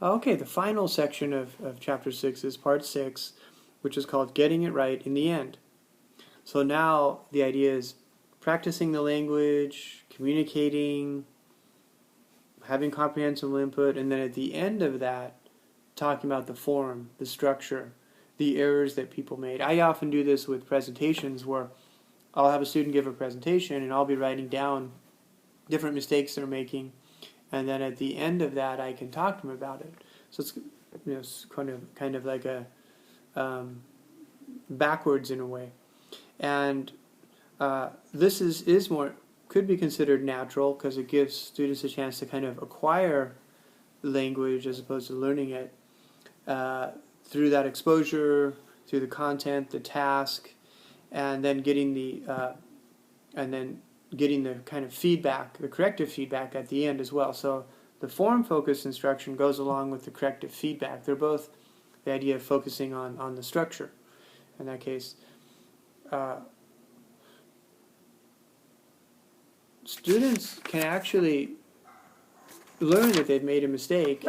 Okay, the final section of Chapter 6 is Part 6, which is called Getting It Right in the End. So now the idea is practicing the language, communicating, having comprehensible input, and then at the end of that, talking about the form, the structure, the errors that people made. I often do this with presentations where I'll have a student give a presentation and I'll be writing down different mistakes they're making, and then at the end of that I can talk to them about it. So it's, it's kind of like a backwards in a way. And this is more, could be considered natural because it gives students a chance to kind of acquire language as opposed to learning it through that exposure, through the content, the task, and then getting the kind of feedback, the corrective feedback at the end as well. So the form-focused instruction goes along with the corrective feedback. They're both the idea of focusing on the structure. In that case, students can actually learn that they've made a mistake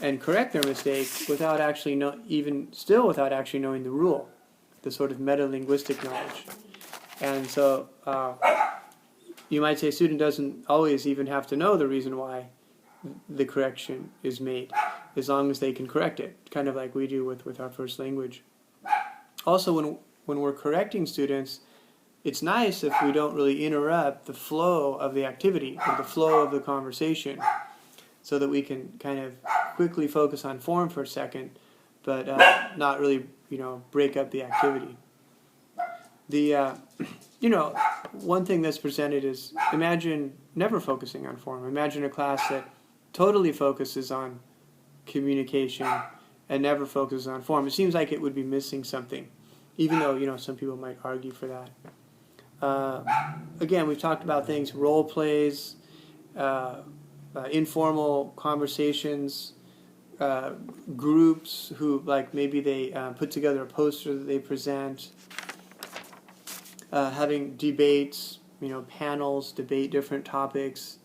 and correct their mistake without actually without actually knowing the rule, the sort of meta-linguistic knowledge. And so you might say a student doesn't always even have to know the reason why the correction is made, as long as they can correct it, kind of like we do with our first language. Also, when we're correcting students, it's nice if we don't really interrupt the flow of the activity or the flow of the conversation, so that we can kind of quickly focus on form for a second, but not really, break up the activity. The one thing that's presented is, imagine never focusing on form. Imagine a class that totally focuses on communication and never focuses on form. It seems like it would be missing something, even though, some people might argue for that. Again, we've talked about things, role plays, informal conversations, groups who, like, maybe they put together a poster that they present, having debates, panels, debate different topics,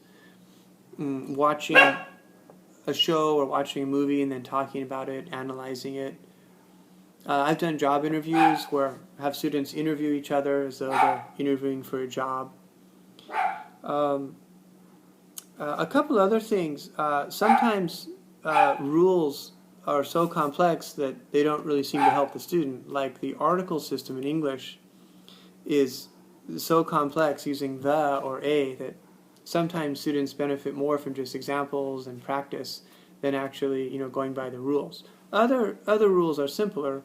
watching a show or watching a movie and then talking about it, analyzing it. I've done job interviews where I have students interview each other as though they're interviewing for a job. A couple other things. Sometimes rules are so complex that they don't really seem to help the student. Like the article system in English is so complex using the or a that sometimes students benefit more from just examples and practice than actually going by the rules. Other rules are simpler,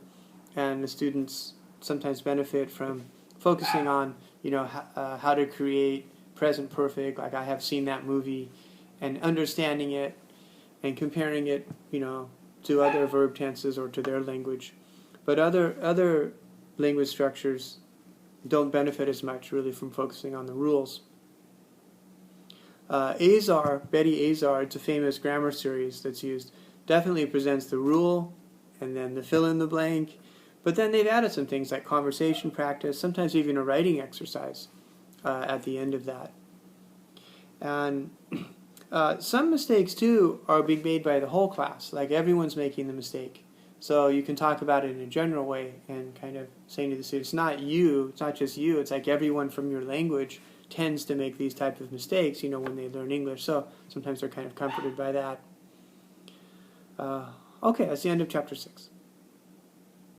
and the students sometimes benefit from focusing on how to create present perfect, like I have seen that movie, and understanding it and comparing it to other verb tenses or to their language. But other language structures don't benefit as much really from focusing on the rules. Azar, Betty Azar, it's a famous grammar series that's used, definitely presents the rule and then the fill in the blank, but then they've added some things like conversation practice, sometimes even a writing exercise at the end of that. And some mistakes too are being made by the whole class, like everyone's making the mistake. So you can talk about it in a general way and kind of saying to the students, it's not you, it's not just you, it's like everyone from your language tends to make these type of mistakes, when they learn English. So sometimes they're kind of comforted by that. Okay, that's the end of Chapter 6.